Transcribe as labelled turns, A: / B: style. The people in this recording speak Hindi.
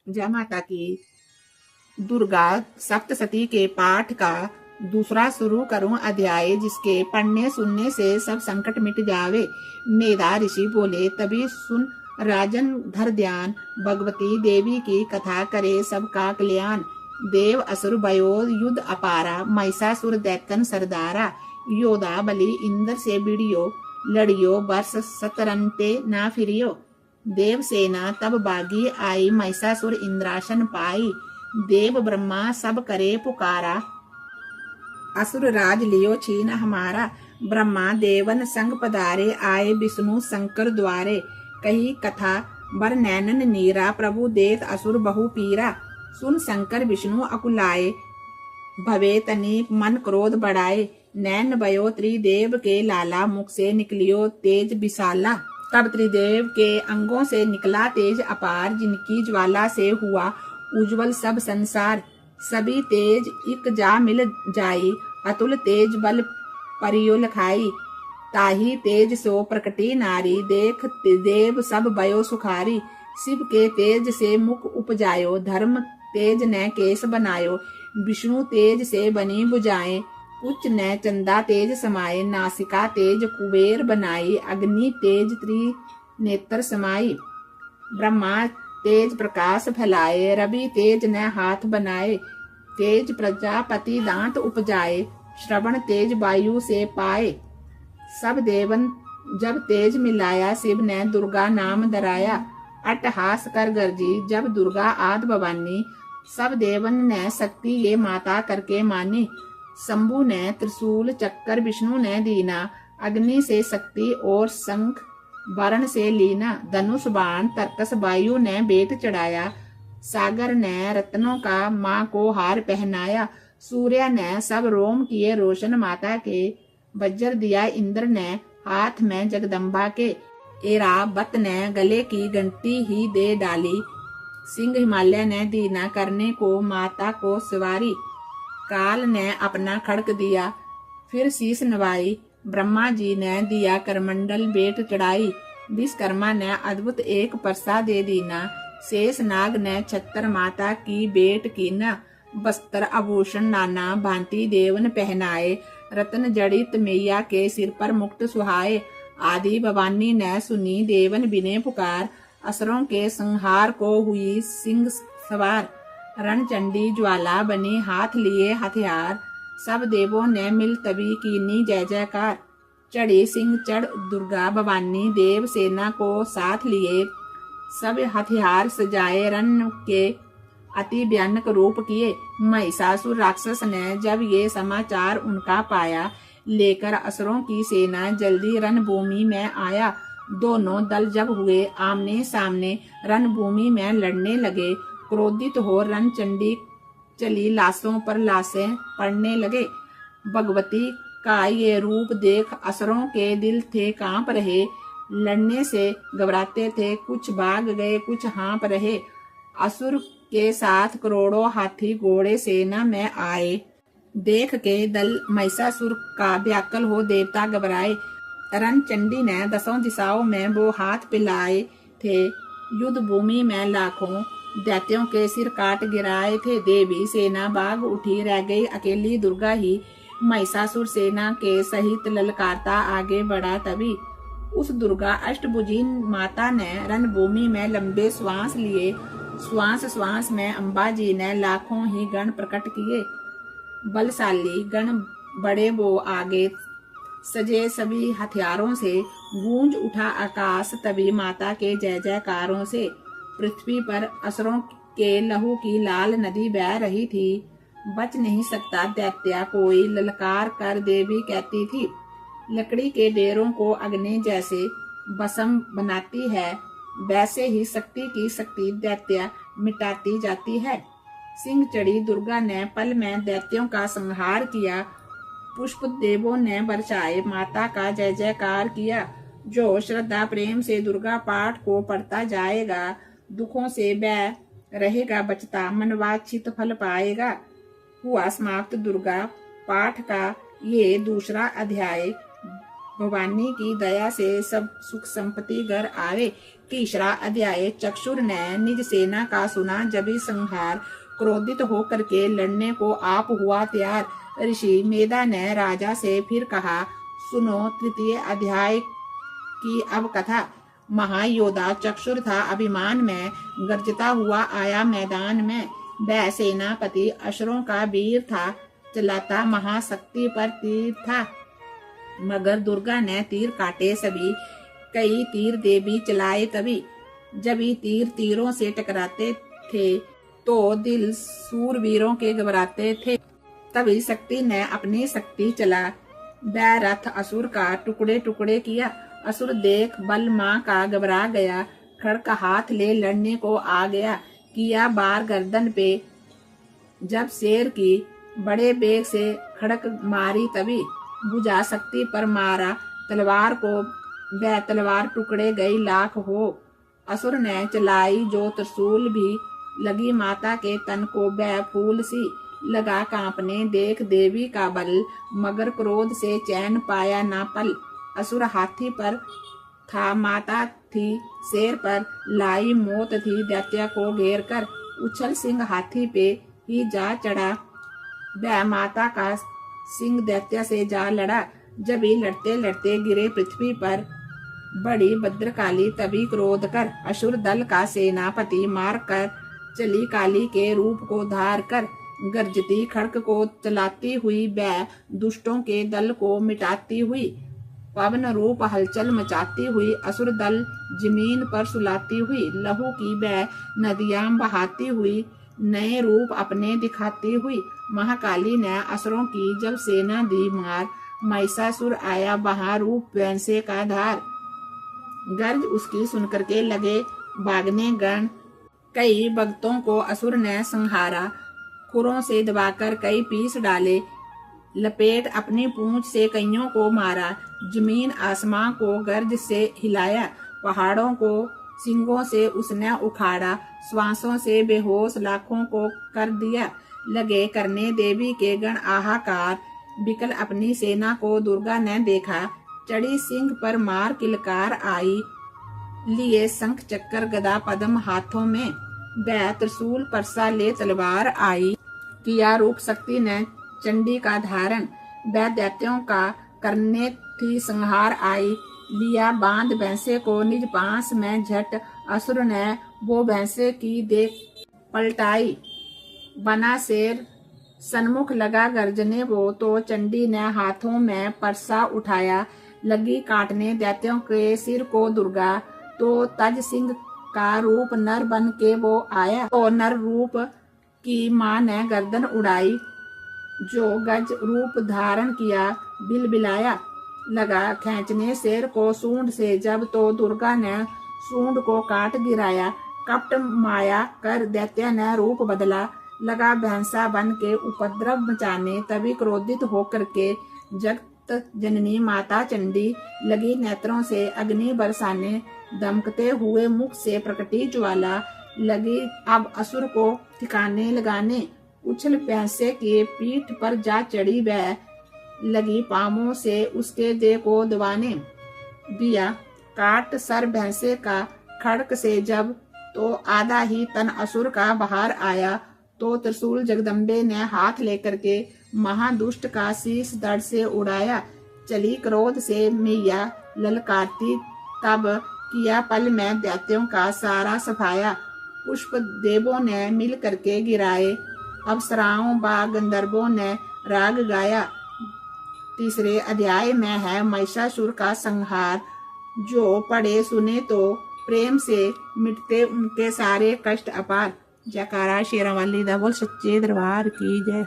A: जय माता की। दुर्गा सप्तशती के पाठ का दूसरा शुरू करूं अध्याय, जिसके पढ़ने सुनने से सब संकट मिट जावे। मेधा ऋषि बोले, तभी सुन राजन धर ध्यान, भगवती देवी की कथा करे सबका कल्याण। देव असुर भयो युद्ध अपारा, महिषासुर दैत्यन सरदारा। योधा बलि इंद्र से बिड़ियो, लड़ियो वर्ष सतरंते ना फिरियो। देव सेना तब बागी आई, महिषासुर इंद्रासन पाई। देव ब्रह्मा सब करे पुकारा, असुर राज लियो छीन हमारा। ब्रह्मा देवन संग पधारे, आए विष्णु शंकर द्वारे। कही कथा बर नैनन नीरा, प्रभु देत असुर बहु पीरा। सुन शंकर विष्णु अकुलाए, भवे तनी मन क्रोध बढ़ाए। नैन भयो त्रिदेव के लाला, मुख से निकलियो तेज विशाला। तब त्रिदेव के अंगों से निकला तेज अपार, जिनकी ज्वाला से हुआ उज्जवल सब संसार। सभी तेज एक जा मिल जाई, अतुल तेज बल परियो लखाई। ताही तेज सो प्रकटी नारी, देख देव सब भयो सुखारी। शिव के तेज से मुख उपजायो, धर्म तेज ने केस बनायो। विष्णु तेज से बनी बुझाए, उच्च ने चंदा तेज समाये। नासिका तेज कुबेर बनाई, अग्नि तेज त्रिनेत्र समाई। ब्रह्मा तेज प्रकाश फैलाए, रवि तेज ने हाथ बनाए। तेज प्रजापति दांत उपजाए, श्रवण तेज वायु से पाए। सब देवन जब तेज मिलाया, शिव ने दुर्गा नाम धराया। अट्टहास कर गर्जी जब दुर्गा आदि भवानी, सब देवन ने शक्ति ये माता करके मानी। शंभु ने त्रिशूल चक्कर विष्णु ने दीना, अग्नि से शक्ति और शंख वरण से लीना। धनुष बाण तरकस वायु ने बेट चढ़ाया, सागर ने रत्नों का माँ को हार पहनाया। सूर्य ने सब रोम किए रोशन माता के, वज्र दिया इंद्र ने हाथ में जगदम्बा के। एरावत ने गले की घंटी ही दे डाली, सिंह हिमालय ने दीना करने को माता को सवारी। काल ने अपना खड़क दिया, फिर शीश नवाई। ब्रह्मा जी ने दिया करमंडल बेट चढ़ाई, विश्वकर्मा ने अद्भुत एक परसा दे दीना। शेष नाग ने छत्तर माता की बेट कीना, वस्त्र आभूषण नाना भांति देवन पहनाए। रत्न जड़ित मैया के सिर पर मुकुट सुहाए। आदि भवानी ने सुनी देवन बिने पुकार, असुरों के संहार को हुई सिंह सवार। रणचंडी ज्वाला बनी हाथ लिए हथियार, सब देवों ने मिल तभी कीनी जय जयकार। चढ़ी सिंह चढ़ दुर्गा भवानी, देव सेना को साथ लिए। सब हथियार सजाए रण के, अति भयानक रूप किए। महिषासुर राक्षस ने जब ये समाचार उनका पाया, लेकर असुरों की सेना जल्दी रणभूमि में आया। दोनों दल जब हुए आमने सामने, रणभूमि में लड़ने लगे। क्रोधित हो रणचंडी चली, लाशों पर लाशें पड़ने लगे। भगवती का ये रूप देख असुरों के दिल थे कांप रहे। लड़ने से घबराते थे, कुछ भाग गए कुछ हाँप रहे। असुर के साथ करोड़ों हाथी घोड़े सेना में आए। देख के दल महिषासुर का व्याकुल हो देवता घबराए। रणचंडी ने दसों दिशाओं में वो हाथ पिलाए थे। युद्ध भूमि में लाखों दैत्यों के सिर काट गिराए थे। देवी सेना भाग उठी, रह गई अकेली दुर्गा ही। महिषासुर सेना के सहित ललकारता आगे बढ़ा। तभी उस दुर्गा अष्टभुजी माता ने रणभूमि में लंबे श्वास लिए। श्वास श्वास में अम्बा जी ने लाखों ही गण प्रकट किए। बलशाली गण बड़े वो आगे सजे सभी हथियारों से, गूंज उठा आकाश तभी माता के जय जयकारों से। पृथ्वी पर असुरों के लहू की लाल नदी बह रही थी। बच नहीं सकता दैत्या कोई, ललकार कर देवी कहती थी। लकड़ी के डेरों को अग्नि जैसे भस्म बनाती है, वैसे ही शक्ति की शक्ति दैत्या मिटाती जाती है। सिंह चढ़ी दुर्गा ने पल में दैत्यों का संहार किया। पुष्प देवों ने बरसाए, माता का जय जयकार किया। जो श्रद्धा प्रेम से दुर्गा पाठ को पढ़ता जाएगा, दुखों से वह रहेगा बचता, मनवांछित फल पाएगा। हुआ समाप्त दुर्गा पाठ का ये दूसरा अध्याय। भवानी की दया से सब सुख संपत्ति घर आवे। तीसरा अध्याय। चक्षुर ने निज सेना का सुना जभी संहार, क्रोधित होकर के लड़ने को आप हुआ तैयार। ऋषि मेधा ने राजा से फिर कहा, सुनो तृतीय अध्याय की अब कथा। महायोद्धा चक्षुर था अभिमान में, गर्जता हुआ आया मैदान में। वह सेनापति असुरों का वीर था, चलाता महाशक्ति पर तीर था। मगर दुर्गा ने तीर काटे सभी, कई तीर देवी चलाए तभी। जब ही तीर तीरों से टकराते थे तो दिल सूरवीरों के घबराते थे। तभी शक्ति ने अपनी शक्ति चला, वह रथ असुर का टुकड़े टुकड़े किया। असुर देख बल मां का घबरा गया, खड़क हाथ ले लड़ने को आ गया। किया बार गर्दन पे, जब शेर की बड़े बेग से खड़क मारी तभी। बुझा शक्ति पर मारा तलवार को, वह तलवार टुकड़े गई लाख हो। असुर ने चलाई जो त्रिशूल भी, लगी माता के तन को वह फूल सी। लगा कांपने देख देवी का बल, मगर क्रोध से चैन पाया ना पल। असुर हाथी पर था, माता थी शेर पर, लाई मौत थी दैत्य को घेर कर। उछल सिंह हाथी पे ही जा चढ़ा, वह माता का सिंह दैत्य से जा लड़ा। जब ही लड़ते लड़ते गिरे पृथ्वी पर, बड़ी भद्रकाली तभी क्रोध कर। असुर दल का सेनापति मार कर, चली काली के रूप को धार कर। गर्जती खड़क को चलाती हुई वह, दुष्टों के दल को मिटाती हुई। पवन रूप हलचल मचाती हुई, असुर दल जमीन पर सुलाती हुई। लहू की वह नदियां बहाती हुई, नए रूप अपने दिखाती हुई। महाकाली ने असुरों की जब सेना दी मार, महिषासुर आया वहां रूप वैंसे का धार। गर्ज उसकी सुनकर के लगे भागने गण, कई भक्तों को असुर ने संहारा। खुरों से दबाकर कई पीस डाले, लपेट अपनी पूंछ से कईयों को मारा। जमीन आसमां को गर्ज से हिलाया, पहाड़ों को सिंगों से उसने उखाड़ा। श्वासों से बेहोश लाखों को कर दिया, लगे करने देवी के गण आहाकार। बिकल अपनी सेना को दुर्गा ने देखा, चढ़ी सिंह पर मार किलकार आई। लिए शंख चक्कर गदा पद्म हाथों में, वह त्रिशूल परसा ले तलवार आई। किया रूप शक्ति ने चंडी का धारण, वह दैत्यों का करने थी संहार आई। लिया बांध भैंसे को निज पास में झट, असुर ने वो भैंसे की देख पलटाई। बना शेर सन्मुख लगा गर्जने वो, तो चंडी ने हाथों में परसा उठाया। लगी काटने दैत्यों के सिर को दुर्गा, तो तज सिंह का रूप नर बन के वो आया। तो नर रूप की मां ने गर्दन उड़ाई, जो गज रूप धारण किया बिलबिलाया। लगा खींचने शेर को सूंड से जब, तो दुर्गा ने सूंड को काट गिराया। कपट माया कर दैत्य ने रूप बदला, लगा भैंसा बन के उपद्रव मचाने। तभी क्रोधित होकर के जगत जननी माता चंडी, लगी नेत्रों से अग्नि बरसाने। दमकते हुए मुख से प्रकटी ज्वाला, लगी अब असुर को ठिकाने लगाने। उछल भैंसे के पीठ पर जा चढ़ी वह, लगी पामों से उसके देह को दबाने। दिया काट सर भैंसे का खड़क से जब, तो आधा ही तन असुर का बाहर आया। तो त्रिशूल जगदम्बे ने हाथ लेकर के महादुष्ट का शीश धड़ से उड़ाया। चली क्रोध से मैया ललकारती, तब किया पल में दैत्यों का सारा सफाया। पुष्प देवों ने मिल करके गिराए, अप्सराओं बा गंधर्वों ने राग गाया। तीसरे अध्याय में है महिषासुर का संहार। जो पढ़े सुने तो प्रेम से मिटते उनके सारे कष्ट अपार। जयकारा शेरावाली दा बोल सच्चे दरबार की जय।